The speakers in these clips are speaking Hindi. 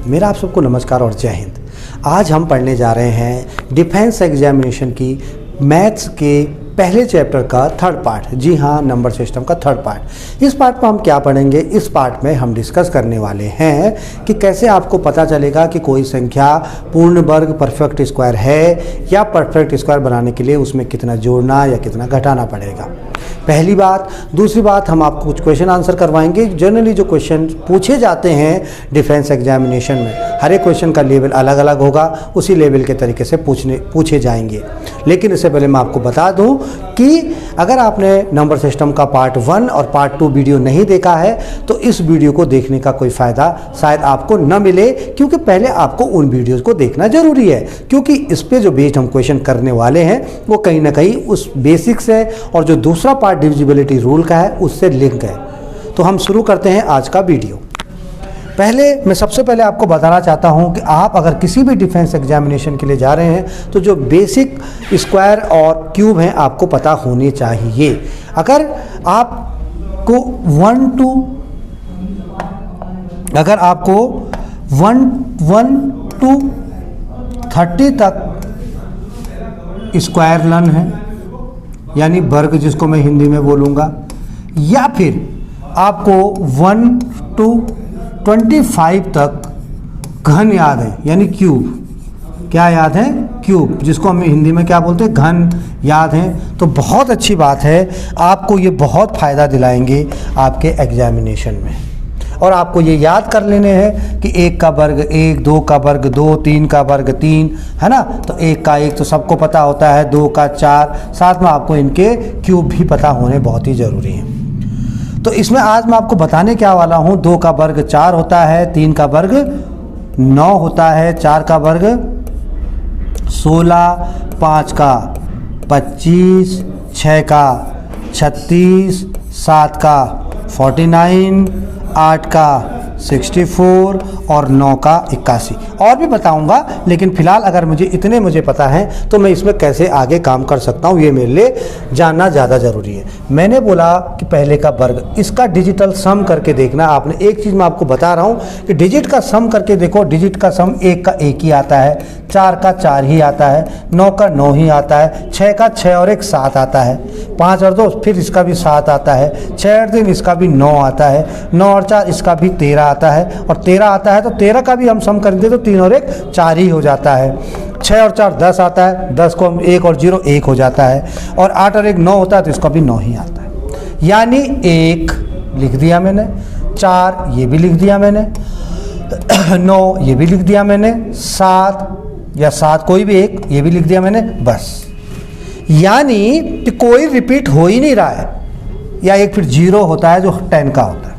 मेरा आप सबको नमस्कार और जय हिंद। आज हम पढ़ने जा रहे हैं डिफेंस एग्जामिनेशन की मैथ्स के पहले चैप्टर का थर्ड पार्ट। जी हाँ, नंबर सिस्टम का थर्ड पार्ट। इस पार्ट में हम क्या पढ़ेंगे? इस पार्ट में हम डिस्कस करने वाले हैं कि कैसे आपको पता चलेगा कि कोई संख्या पूर्ण वर्ग परफेक्ट स्क्वायर है या परफेक्ट स्क्वायर बनाने के लिए उसमें कितना जोड़ना या कितना घटाना पड़ेगा। पहली बात। दूसरी बात, हम आपको कुछ क्वेश्चन आंसर करवाएंगे। जनरली जो क्वेश्चन पूछे जाते हैं डिफेंस एग्जामिनेशन में, हर एक क्वेश्चन का लेवल अलग अलग होगा, उसी लेवल के तरीके से पूछे जाएंगे। लेकिन इससे पहले मैं आपको बता दूं कि अगर आपने नंबर सिस्टम का पार्ट 1 और पार्ट 2 वीडियो नहीं देखा है तो इस वीडियो को देखने का कोई फ़ायदा शायद आपको न मिले, क्योंकि पहले आपको उन वीडियोज़ को देखना ज़रूरी है, क्योंकि इस पे जो बेस्ड हम क्वेश्चन करने वाले हैं वो कहीं ना कहीं उस बेसिक्स है और जो दूसरा पार्ट डिविजिबिलिटी रूल का है उससे लिंक है। तो हम शुरू करते हैं आज का वीडियो। मैं सबसे पहले आपको बताना चाहता हूं कि आप अगर किसी भी डिफेंस एग्जामिनेशन के लिए जा रहे हैं तो जो बेसिक स्क्वायर और क्यूब हैं आपको पता होने चाहिए। अगर आपको 1 to 30 तक स्क्वायर लन है, यानी वर्ग जिसको मैं हिंदी में बोलूँगा, या फिर आपको 1 to 25 तक घन याद है, यानी क्यूब। क्या याद है? क्यूब, जिसको हम हिंदी में क्या बोलते हैं? घन याद है। तो बहुत अच्छी बात है, आपको ये बहुत फ़ायदा दिलाएंगे आपके एग्जामिनेशन में। और आपको ये याद कर लेने हैं कि 1 का वर्ग 1, 2 का वर्ग 2, 3 का वर्ग 3, है ना। तो 1 का 1 तो सबको पता होता है, 2 का 4, साथ में आपको इनके क्यूब भी पता होने बहुत ही ज़रूरी हैं। तो इसमें आज मैं आपको बताने क्या वाला हूँ, 2 का वर्ग 4 होता है, 3 का वर्ग 9 होता है, 4 का वर्ग 16, 5 का 25, 6 का 36, 7 का 49, 8 का 64 और 9 का 81। और भी बताऊंगा, लेकिन फिलहाल अगर मुझे पता है तो मैं इसमें कैसे आगे काम कर सकता हूँ ये मेरे लिए जानना ज़्यादा ज़रूरी है। मैंने बोला कि पहले का वर्ग, इसका डिजिटल सम करके देखना। आपने एक चीज़ मैं आपको बता रहा हूँ कि डिजिट का सम करके देखो। डिजिट का सम 1 का 1 ही आता है, 4 का 4 ही आता है, 9 का 9 ही आता है, 6 का 6 और 1 7 आता है, 5 और 2 फिर इसका भी 7 आता है, 6 और 3 इसका भी 9 आता है, 9 और 4 इसका भी 13 आता है, और 13 आता है तो 13 का भी हम सम करेंगे तो 3 और 1 4 ही हो जाता है। 6 और 4 10 आता है, 10 को हम 1 और 0 1 हो जाता है, और 8 और 1 9 होता है तो इसका भी 9 ही आता है। यानी 1 लिख दिया मैंने, 4 ये भी लिख दिया मैंने, 9 ये भी लिख दिया मैंने, 7 कोई भी एक ये भी लिख दिया मैंने, बस। यानी कि कोई रिपीट हो ही नहीं रहा है, या एक फिर 0 होता है जो 10 का होता है,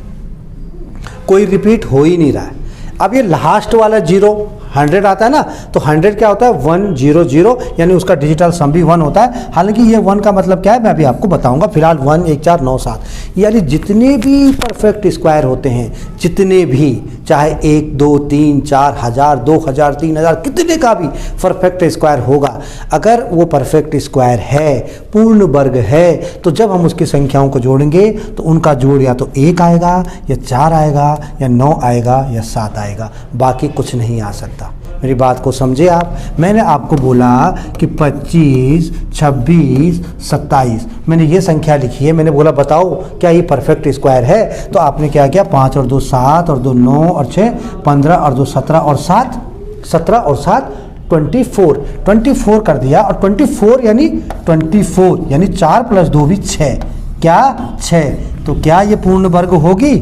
कोई रिपीट हो ही नहीं रहा है। अब ये लास्ट वाला 0 100 आता है ना, तो 100 क्या होता है? 100, यानी उसका डिजिटल सम भी 1 होता है। हालांकि ये 1 का मतलब क्या है मैं अभी आपको बताऊंगा। फिलहाल 1 1 4 9 7, यानी जितने भी परफेक्ट स्क्वायर होते हैं, जितने भी, चाहे 1 2 3 4 1000 2000 3000 कितने का भी परफेक्ट स्क्वायर होगा, अगर वो परफेक्ट स्क्वायर है, पूर्ण वर्ग है, तो जब हम उसकी संख्याओं को जोड़ेंगे तो उनका जोड़ या तो 1 आएगा, या 4 आएगा, या 9 आएगा, या 7 आएगा, बाकी कुछ नहीं आ सकता। मेरी बात को समझे आप? मैंने आपको बोला कि 25 26 27, मैंने ये संख्या लिखी है। मैंने बोला बताओ क्या ये परफेक्ट स्क्वायर है? तो आपने क्या किया? 5 और 2 7 और 2 9 और 6 15 और 2 17 और 7 17 और 7 24 कर दिया। और 24 यानी 4 + 2 भी 6, क्या 6? तो क्या ये पूर्ण वर्ग होगी?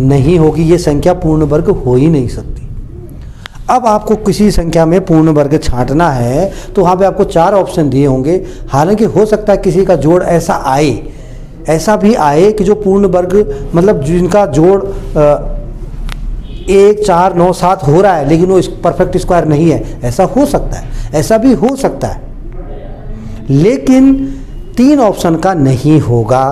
नहीं होगी। ये संख्या पूर्ण वर्ग हो ही नहीं सकती। अब आपको किसी संख्या में पूर्ण वर्ग छांटना है तो वहाँ पे आपको 4 ऑप्शन दिए होंगे। हालांकि हो सकता है किसी का जोड़ ऐसा भी आए कि जो पूर्ण वर्ग, मतलब जिनका जोड़ 1 4 9 7 हो रहा है लेकिन वो परफेक्ट स्क्वायर नहीं है, ऐसा हो सकता है, ऐसा भी हो सकता है। लेकिन 3 ऑप्शन का नहीं होगा।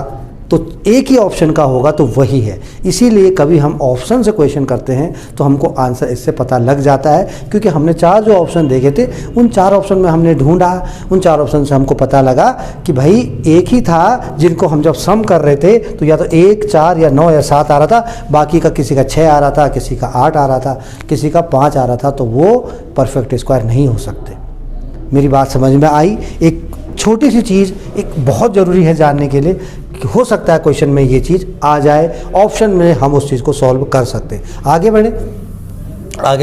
तो एक ही ऑप्शन का होगा तो वही है। इसीलिए कभी हम ऑप्शन से क्वेश्चन करते हैं तो हमको आंसर इससे पता लग जाता है, क्योंकि हमने 4 जो ऑप्शन देखे थे उन 4 ऑप्शन में हमने ढूंढा, उन 4 ऑप्शन से हमको पता लगा कि भाई एक ही था जिनको हम जब सम कर रहे थे तो या तो 1, 4 या 9 या 7 आ रहा था, बाकी का किसी का 6 आ रहा था, किसी का 8 आ रहा था, किसी का 5 आ रहा था, तो वो परफेक्ट स्क्वायर नहीं हो सकते। मेरी बात समझ में आई? एक छोटी सी चीज़ एक बहुत ज़रूरी है जानने के लिए कि हो सकता है क्वेश्चन में ये चीज़ आ जाए, ऑप्शन में हम उस चीज़ को सॉल्व कर सकते हैं। आगे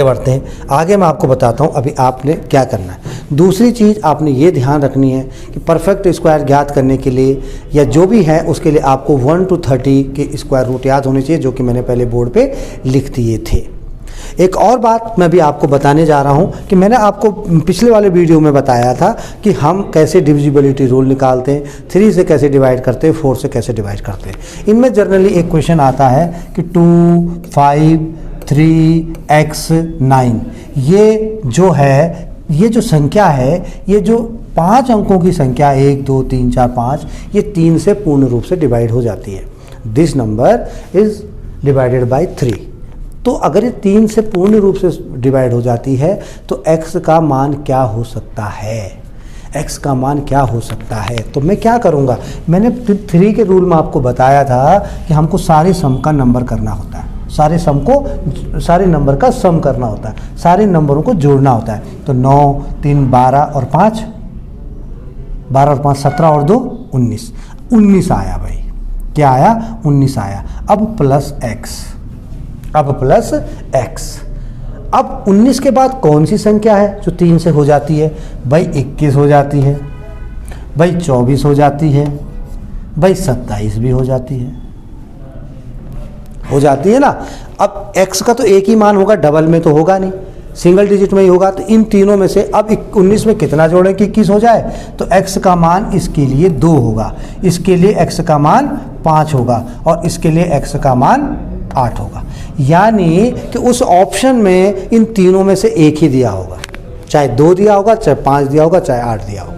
बढ़ते हैं। आगे मैं आपको बताता हूँ अभी आपने क्या करना है। दूसरी चीज़ आपने ये ध्यान रखनी है कि परफेक्ट स्क्वायर ज्ञात करने के लिए या जो भी है उसके लिए आपको 1 to 30 के स्क्वायर रूट याद होने चाहिए, जो कि मैंने पहले बोर्ड पे लिख दिए थे। एक और बात मैं भी आपको बताने जा रहा हूँ कि मैंने आपको पिछले वाले वीडियो में बताया था कि हम कैसे डिविजिबिलिटी रूल निकालते हैं, 3 से कैसे डिवाइड करते हैं, 4 से कैसे डिवाइड करते हैं। इनमें जनरली एक क्वेश्चन आता है कि 2, 5, 3x 9, ये जो है, ये जो संख्या है, ये जो 5 अंकों की संख्या 1, 2, 3, 4, 5, ये 3 से पूर्ण रूप से डिवाइड हो जाती है। This number is divided by 3। तो अगर ये 3 से पूर्ण रूप से डिवाइड हो जाती है तो x का मान क्या हो सकता है? x का मान क्या हो सकता है? तो मैं क्या करूँगा, मैंने 3 के रूल में आपको बताया था कि हमको सारे सम का नंबर करना होता है, सारे नंबर का सम करना होता है, सारे नंबरों को जोड़ना होता है। तो 9, 3, 12 और 5, 12 और 5 17 और 2 19, 19 आया भाई। क्या आया? 19 आया। अब प्लस x। अब 19 के बाद कौन सी संख्या है जो 3 से हो जाती है? भाई 21 हो जाती है, भाई 24 हो जाती है, भाई 27 भी हो जाती है ना। अब x का तो एक ही मान होगा, डबल में तो होगा नहीं, सिंगल डिजिट में ही होगा। तो इन तीनों में से अब 19 में कितना जोड़ें कि 21 हो जाए? तो x का मान इसके लिए 2 होगा, इसके लिए x का मान 5 होगा और इसके लिए x का मान 8 होगा। यानी कि उस ऑप्शन में इन तीनों में से एक ही दिया होगा, चाहे 2 दिया होगा, चाहे 5 दिया होगा, चाहे 8 दिया होगा।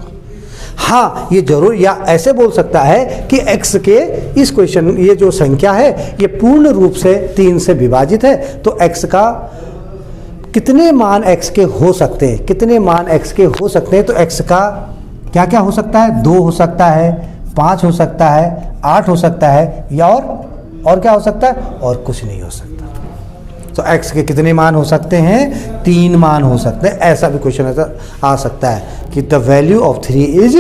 हाँ, ये जरूर या ऐसे बोल सकता है कि x के इस क्वेश्चन, ये जो संख्या है ये पूर्ण रूप से 3 से विभाजित है, तो x का कितने मान x के हो सकते हैं, कितने मान x के हो सकते हैं? तो x का क्या क्या हो सकता है? 2 हो सकता है, 5 हो सकता है, 8 हो सकता है, या और क्या हो सकता है? और कुछ नहीं हो सकता। तो x के कितने मान हो सकते हैं? 3 मान हो सकते हैं। ऐसा भी क्वेश्चन ऐसा आ सकता है कि द वैल्यू ऑफ 3 इज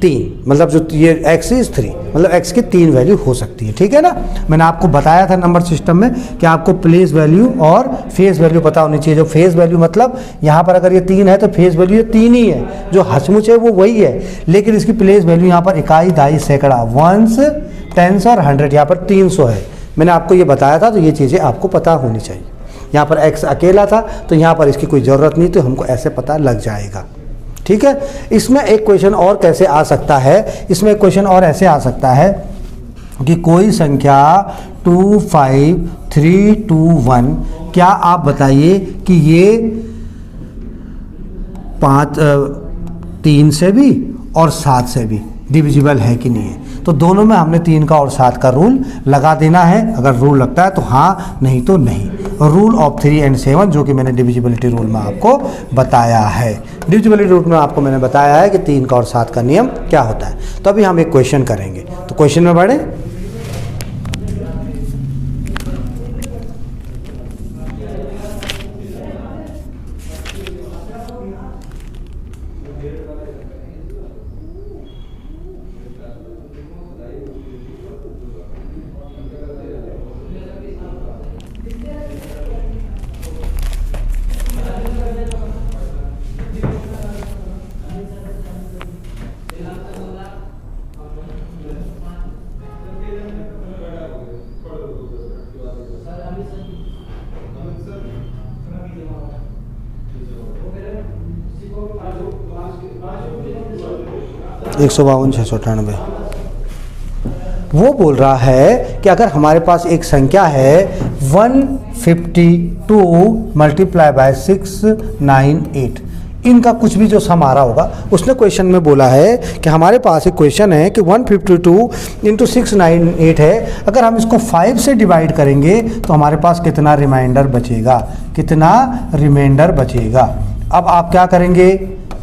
3, मतलब जो ये x इज 3, मतलब x की 3 वैल्यू हो सकती है। ठीक है ना। मैंने आपको बताया था नंबर सिस्टम में कि आपको प्लेस वैल्यू और फेस वैल्यू पता होनी चाहिए। जो फेस वैल्यू मतलब यहाँ पर अगर ये 3 है तो फेस वैल्यू ये 3 ही है, जो हसमुच है वो वही है, लेकिन इसकी प्लेस वैल्यू यहाँ पर इकाई, दाई, सैकड़ा, वंस, टेंस और 100 यहाँ पर 300 है। मैंने आपको ये बताया था, तो ये चीज़ें आपको पता होनी चाहिए। यहाँ पर x अकेला था तो यहाँ पर इसकी कोई ज़रूरत नहीं, तो हमको ऐसे पता लग जाएगा। ठीक है। इसमें एक क्वेश्चन और कैसे आ सकता है? इसमें एक क्वेश्चन और ऐसे आ सकता है कि कोई संख्या 2, 5, 3, 2, 1, क्या आप बताइए कि ये 3 से भी और 7 से भी डिविजिबल है कि नहीं है? तो दोनों में हमने 3 का और 7 का रूल लगा देना है। अगर रूल लगता है तो हाँ, नहीं तो नहीं। रूल ऑफ 3 and 7 जो कि मैंने डिविजिबिलिटी रूल में आपको बताया है। डिविजिबिलिटी रूल में आपको मैंने बताया है कि 3 का और 7 का नियम क्या होता है। तो अभी हम एक क्वेश्चन करेंगे, तो क्वेश्चन में बढ़े। 152, 698। वो बोल रहा है कि अगर हमारे पास एक संख्या है 152 × 698, इनका कुछ भी जो सम आ रहा होगा, उसने क्वेश्चन में बोला है कि हमारे पास एक क्वेश्चन है कि 152 इंटू 698 है, अगर हम इसको 5 से डिवाइड करेंगे तो हमारे पास कितना रिमाइंडर बचेगा, कितना रिमाइंडर बचेगा। अब आप क्या करेंगे,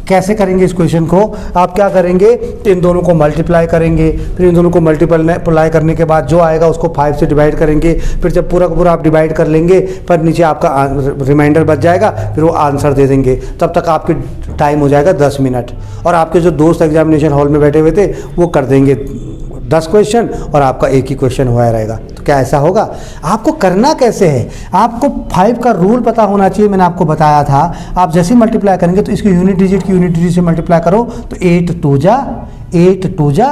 कैसे करेंगे इस क्वेश्चन को, आप क्या करेंगे, इन दोनों को मल्टीप्लाई करेंगे, फिर इन दोनों को मल्टीप्लाई करने के बाद जो आएगा उसको 5 से डिवाइड करेंगे, फिर जब पूरा का पूरा आप डिवाइड कर लेंगे, पर नीचे आपका रिमाइंडर बच जाएगा, फिर वो आंसर दे देंगे। तब तक आपके टाइम हो जाएगा 10 मिनट, और आपके जो दोस्त एग्जामिनेशन हॉल में बैठे हुए थे वो कर देंगे 10 क्वेश्चन और आपका एक ही क्वेश्चन हुआ रहेगा। तो क्या ऐसा होगा? आपको करना कैसे है, आपको 5 का रूल पता होना चाहिए। मैंने आपको बताया था, आप जैसे ही मल्टीप्लाई करेंगे तो इसकी यूनिट डिजिट की यूनिट डिजिट से मल्टीप्लाई करो तो 8 2 जा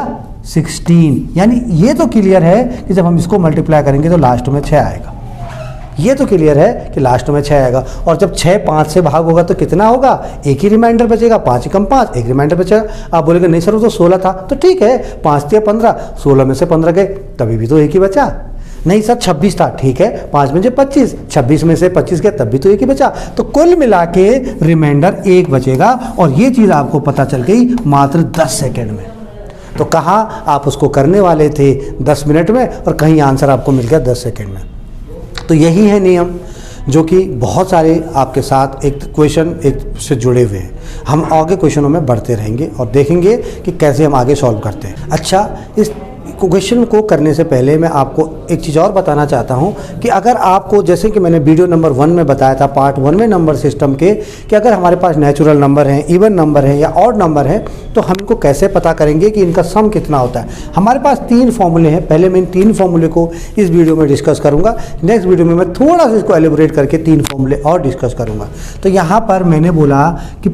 16, यानी ये तो क्लियर है कि जब हम इसको मल्टीप्लाई करेंगे तो लास्ट में 6 आएगा। ये तो क्लियर है कि लास्ट में 6 आएगा, और जब 6 5 से भाग होगा तो कितना होगा, एक ही रिमाइंडर बचेगा, 5 कम 5, एक रिमाइंडर बचेगा। आप बोलेंगे नहीं सर वो तो 16 था, तो ठीक है 5 से 15, 16 में से 15 गए तभी भी तो एक ही बचा। नहीं सर 26 था, ठीक है 5 में से 25, 26 में से 25 गए तब भी तो एक ही बचा। तो कुल मिला के रिमाइंडर 1 बचेगा, और ये चीज़ आपको पता चल गई मात्र 10 सेकेंड में। तो कहाँ आप उसको करने वाले थे 10 मिनट में, और कहीं आंसर आपको मिल गया 10 सेकेंड में। तो यही है नियम जो कि बहुत सारे आपके साथ एक क्वेश्चन एक से जुड़े हुए हैं। हम आगे क्वेश्चनों में बढ़ते रहेंगे और देखेंगे कि कैसे हम आगे सॉल्व करते हैं। अच्छा, इस क्वेश्चन को करने से पहले मैं आपको एक चीज़ और बताना चाहता हूं कि अगर आपको, जैसे कि मैंने वीडियो नंबर 1 में बताया था पार्ट 1 में नंबर सिस्टम के, कि अगर हमारे पास नेचुरल नंबर हैं, इवन नंबर हैं या ऑड नंबर हैं, तो हम इनको कैसे पता करेंगे कि इनका सम कितना होता है। हमारे पास 3 फॉर्मूले हैं। पहले मैं इन 3 फॉर्मूले को इस वीडियो में डिस्कस करूँगा, नेक्स्ट वीडियो में मैं थोड़ा सा इसको एलिब्रेट करके 3 फॉर्मूले और डिस्कस करूँगा। तो यहाँ पर मैंने बोला कि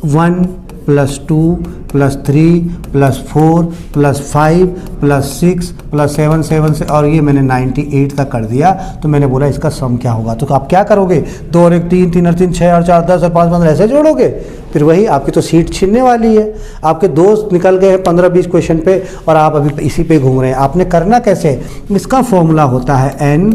1 + 2 + 3 + 4 + 5 + 6 + 7 7 से, और ये मैंने 98 तक कर दिया। तो मैंने बोला इसका सम क्या होगा। तो आप क्या करोगे, 2 और 1 3, 3 और 3 6 और 4 10 और 5 15 ऐसे जोड़ोगे, फिर वही आपकी तो सीट छीनने वाली है। आपके दोस्त निकल गए हैं 15-20 क्वेश्चन पे और आप अभी इसी पे घूम रहे हैं। आपने करना कैसे, इसका फॉर्मूला होता है n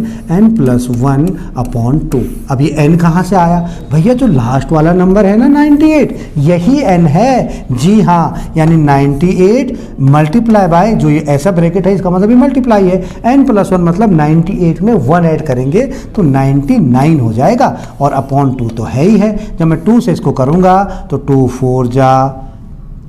+ 1/2। अब ये n कहाँ से आया भैया, जो लास्ट वाला नंबर है ना 98, यही n है। जी हाँ, यानी 98 मल्टीप्लाई बाय, जो ये ऐसा ब्रैकेट है इसका मतलब ये मल्टीप्लाई है, n + 1 मतलब 98 में 1 ऐड करेंगे तो 99 हो जाएगा, और /2 तो है ही है। जब मैं 2 से इसको करूँगा तो 2 4 जा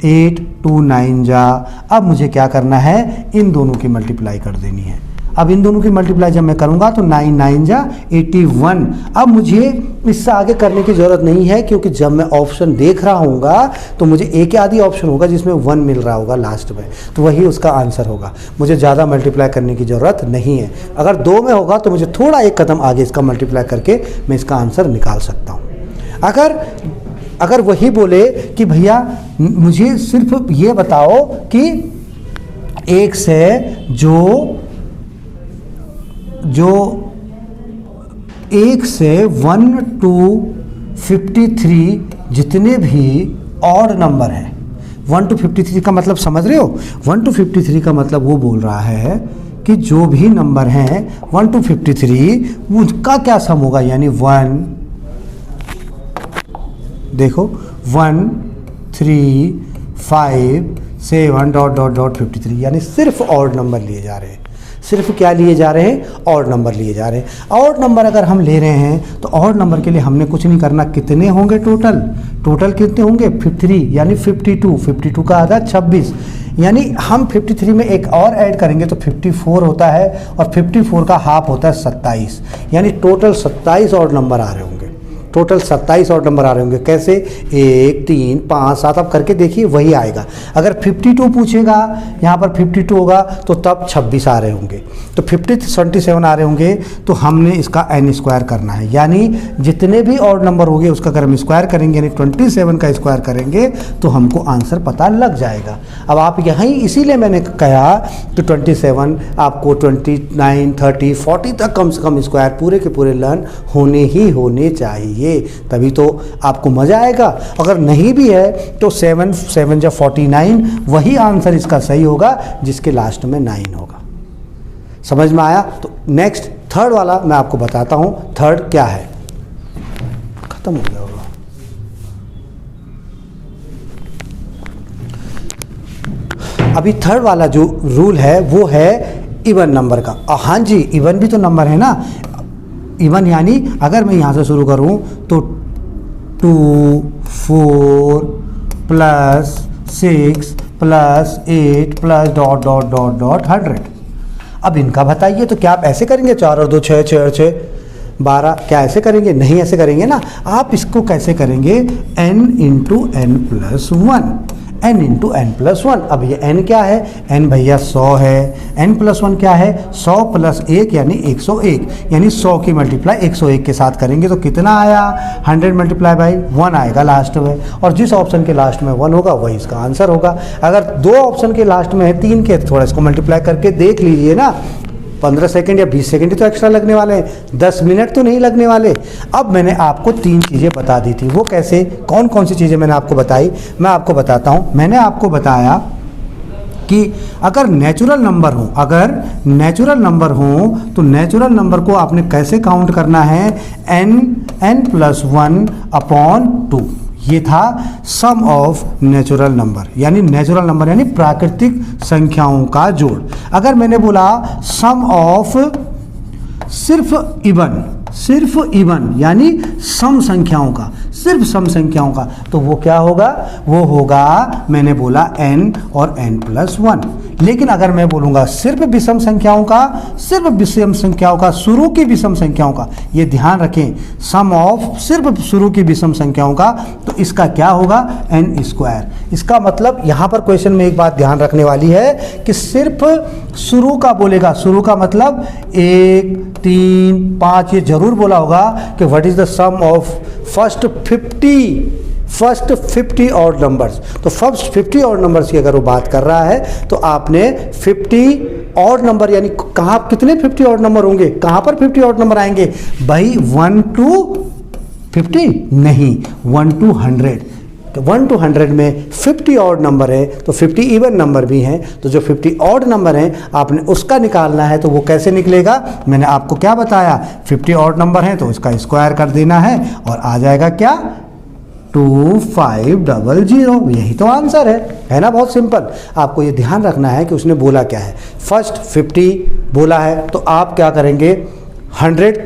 8, 2 9 जा। अब मुझे क्या करना है, इन दोनों की मल्टीप्लाई कर देनी है। अब इन दोनों की मल्टीप्लाई जब मैं करूंगा तो 9 9 जा 81। अब मुझे इससे आगे करने की ज़रूरत नहीं है, क्योंकि जब मैं ऑप्शन देख रहा हूँगा तो मुझे एक आधी ऑप्शन होगा जिसमें 1 मिल रहा होगा लास्ट में, तो वही उसका आंसर होगा। मुझे ज़्यादा मल्टीप्लाई करने की ज़रूरत नहीं है। अगर 2 में होगा तो मुझे थोड़ा एक कदम आगे इसका मल्टीप्लाई करके मैं इसका आंसर निकाल सकता हूँ। अगर वही बोले कि भैया मुझे सिर्फ ये बताओ कि 1 से जो 1 से 1 to 53 जितने भी ऑड नंबर हैं, 1 to 53 का मतलब समझ रहे हो, 1 to 53 का मतलब वो बोल रहा है कि जो भी नंबर हैं 1 to 53 उनका क्या सम होगा, यानी 1 देखो 1 3 5 7 ... 53, यानी सिर्फ ऑड नंबर लिए जा रहे हैं। सिर्फ क्या लिए जा रहे हैं, ऑड नंबर लिए जा रहे हैं। ऑड नंबर अगर हम ले रहे हैं तो ऑड नंबर के लिए हमने कुछ नहीं करना। कितने होंगे टोटल कितने होंगे 53, यानी 52 का आधा 26, यानी हम 53 में एक और ऐड करेंगे तो 54 होता है, और 54 का हाफ होता है 27, यानी टोटल 27 ऑड नंबर आ रहे होंगे। टोटल 27 ऑड नंबर आ रहे होंगे। कैसे, 1 3 5 7, आप करके देखिए वही आएगा। अगर 52 पूछेगा, यहाँ पर 52 होगा तो तब 26 आ रहे होंगे, तो 27 आ रहे होंगे। तो हमने इसका n स्क्वायर करना है, यानी जितने भी ऑड नंबर होंगे उसका अगर हम स्क्वायर करेंगे, यानी 27 का स्क्वायर करेंगे तो हमको आंसर पता लग जाएगा। अब आप यहीं, इसीलिए मैंने कहा कि 27 आपको 29 30 40 तक कम से कम स्क्वायर पूरे के पूरे लर्न होने चाहिए, तभी तो आपको मजा आएगा। अगर नहीं भी है तो 7 7 जा 49 वही आंसर इसका सही होगा जिसके लास्ट में 9 होगा। समझ में आया? तो नेक्स्ट थर्ड वाला मैं आपको बताता हूं। थर्ड क्या है, खत्म हो गया होगा। अभी थर्ड वाला जो रूल है वो है इवन नंबर का। हाँ जी, इवन भी तो नंबर है ना। इवन यानी अगर मैं यहाँ से शुरू करूँ तो 2, 4 plus 6 plus 8 plus dot dot dot dot 100। अब इनका बताइए, तो क्या आप ऐसे करेंगे 4 और 2 6 6 और 6 12, क्या ऐसे करेंगे? नहीं ऐसे करेंगे ना। आप इसको कैसे करेंगे? n into n plus 1, n into n plus 1। अब ये n क्या है? n भैया 100 है। n प्लस 1 क्या है? 100 प्लस 1 यानी 101, यानी 100 की मल्टीप्लाई 101 के साथ करेंगे तो कितना आया? 100 मल्टीप्लाई बाई 1 आएगा लास्ट में, और जिस ऑप्शन के लास्ट में 1 होगा वही इसका आंसर होगा। अगर 2 ऑप्शन के लास्ट में है 3 के, थोड़ा इसको मल्टीप्लाई करके देख लीजिए ना। 15 सेकंड या 20 सेकंड ही तो एक्स्ट्रा लगने वाले हैं, 10 मिनट तो नहीं लगने वाले। अब मैंने आपको 3 चीज़ें बता दी थी, वो कैसे, कौन कौन सी चीज़ें मैंने आपको बताई, मैं आपको बताता हूँ। मैंने आपको बताया कि अगर नेचुरल नंबर हो, तो नेचुरल नंबर को आपने कैसे काउंट करना है? n plus 1 upon 2। ये था सम ऑफ नेचुरल नंबर, यानी नेचुरल नंबर यानी प्राकृतिक संख्याओं का जोड़। अगर मैंने बोला सम ऑफ सिर्फ इवन यानी सम संख्याओं का, सिर्फ सम संख्याओं का, तो वो क्या होगा? वो होगा, मैंने बोला n और n प्लस 1। लेकिन अगर मैं बोलूँगा सिर्फ विषम संख्याओं का, शुरू की विषम संख्याओं का, ये ध्यान रखें, सम ऑफ सिर्फ शुरू की विषम संख्याओं का, तो इसका क्या होगा? n square. इसका मतलब यहाँ पर क्वेश्चन में एक बात ध्यान रखने वाली है कि सिर्फ शुरू का बोलेगा। शुरू का मतलब 1, 3, 5, ये जरूर बोला होगा कि what is the sum of first 50 odd numbers. तो फर्स्ट 50 ऑड नंबर्स की अगर वो बात कर रहा है तो आपने 50 ऑड नंबर, यानी कहाँ कितने 50 ऑड नंबर होंगे, कहाँ पर 50 ऑड नंबर आएंगे भाई? 1 to 50 नहीं, 1 to 100। तो 1 to 100 में 50 ऑड नंबर है, तो 50 इवन नंबर भी हैं, तो जो 50 ऑड नंबर हैं आपने उसका निकालना है। तो वो कैसे निकलेगा? मैंने आपको क्या बताया? 50 ऑड नंबर हैं तो उसका स्क्वायर कर देना है और आ जाएगा क्या? 2500। यही तो आंसर है ना? बहुत सिंपल। आपको ये ध्यान रखना है कि उसने बोला क्या है। फर्स्ट 50 बोला है तो आप क्या करेंगे? 100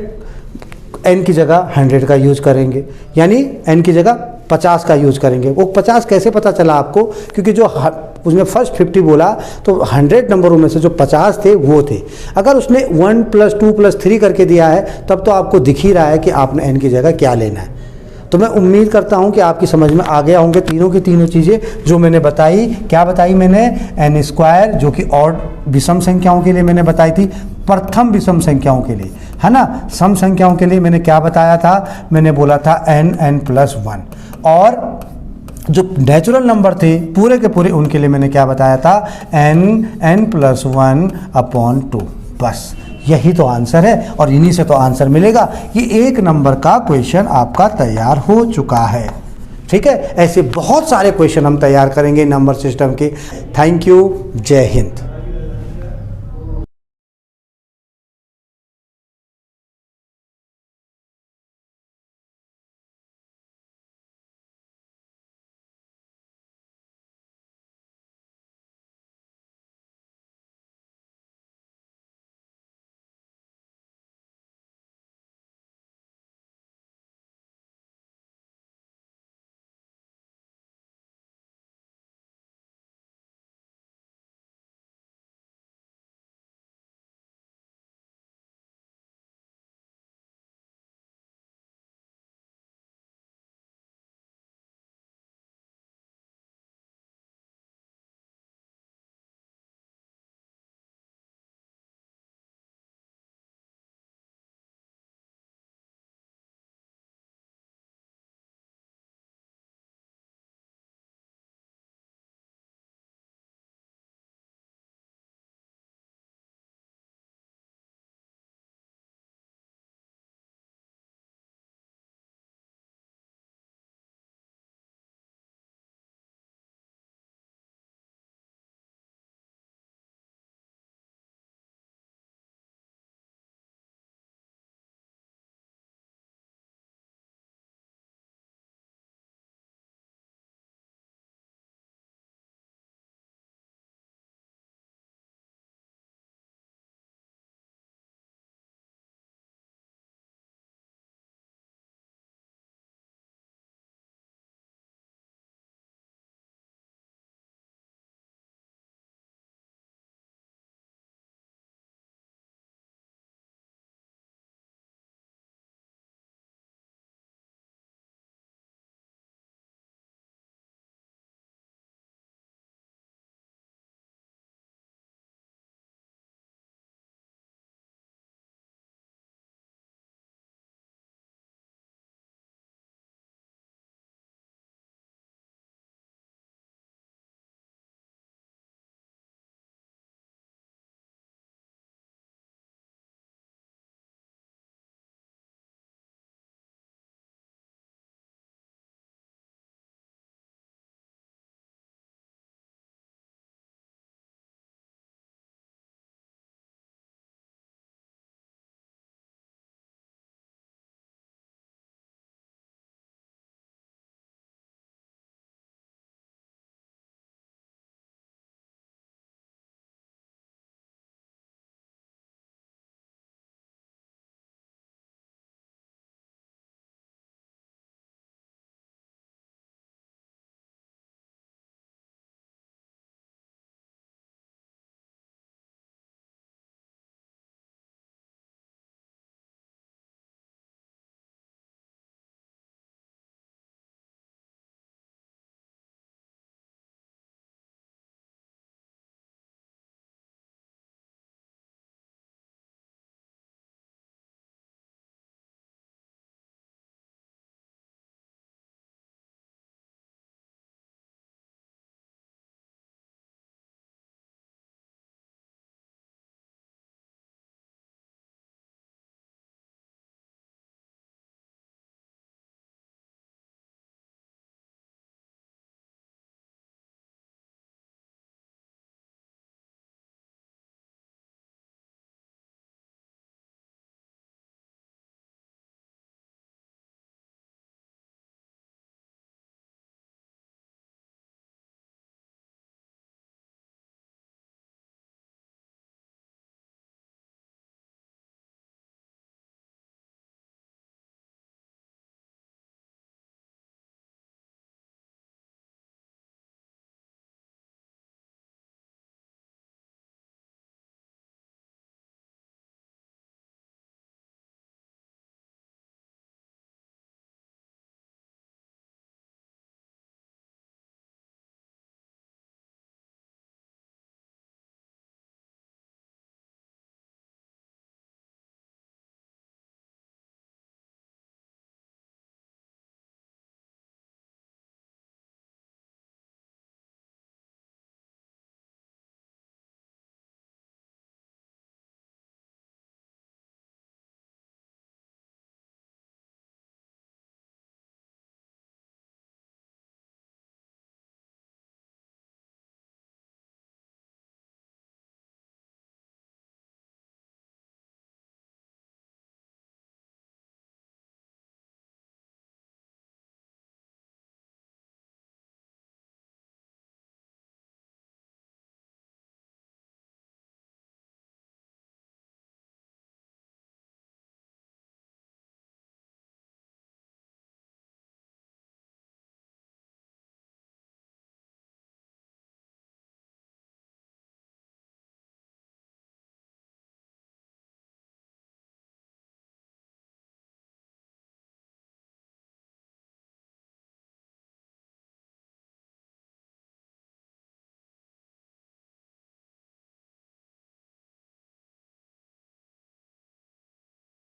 n की जगह 100 का यूज करेंगे, यानी n की जगह 50 का यूज करेंगे। वो 50 कैसे पता चला आपको? क्योंकि जो उसने फर्स्ट 50 बोला तो 100 नंबरों में से जो 50 थे वो थे। अगर उसने 1 + 2 + 3 करके दिया है तब तो आपको दिख ही रहा है कि आपने n की जगह क्या लेना है। तो मैं उम्मीद करता हूं कि आपकी समझ में आ गया होंगे तीनों की तीनों चीज़ें जो मैंने बताई। क्या बताई मैंने? n स्क्वायर जो कि ऑड विषम संख्याओं के लिए मैंने बताई थी, प्रथम विषम संख्याओं के लिए, है ना। सम संख्याओं के लिए मैंने क्या बताया था? मैंने बोला था n प्लस 1। और जो नेचुरल नंबर थे पूरे के पूरे, उनके लिए मैंने क्या बताया था? n plus 1 upon 2। बस यही तो आंसर है, और इन्हीं से तो आंसर मिलेगा। ये 1 नंबर का क्वेश्चन आपका तैयार हो चुका है। ठीक है, ऐसे बहुत सारे क्वेश्चन हम तैयार करेंगे नंबर सिस्टम के। थैंक यू, जय हिंद।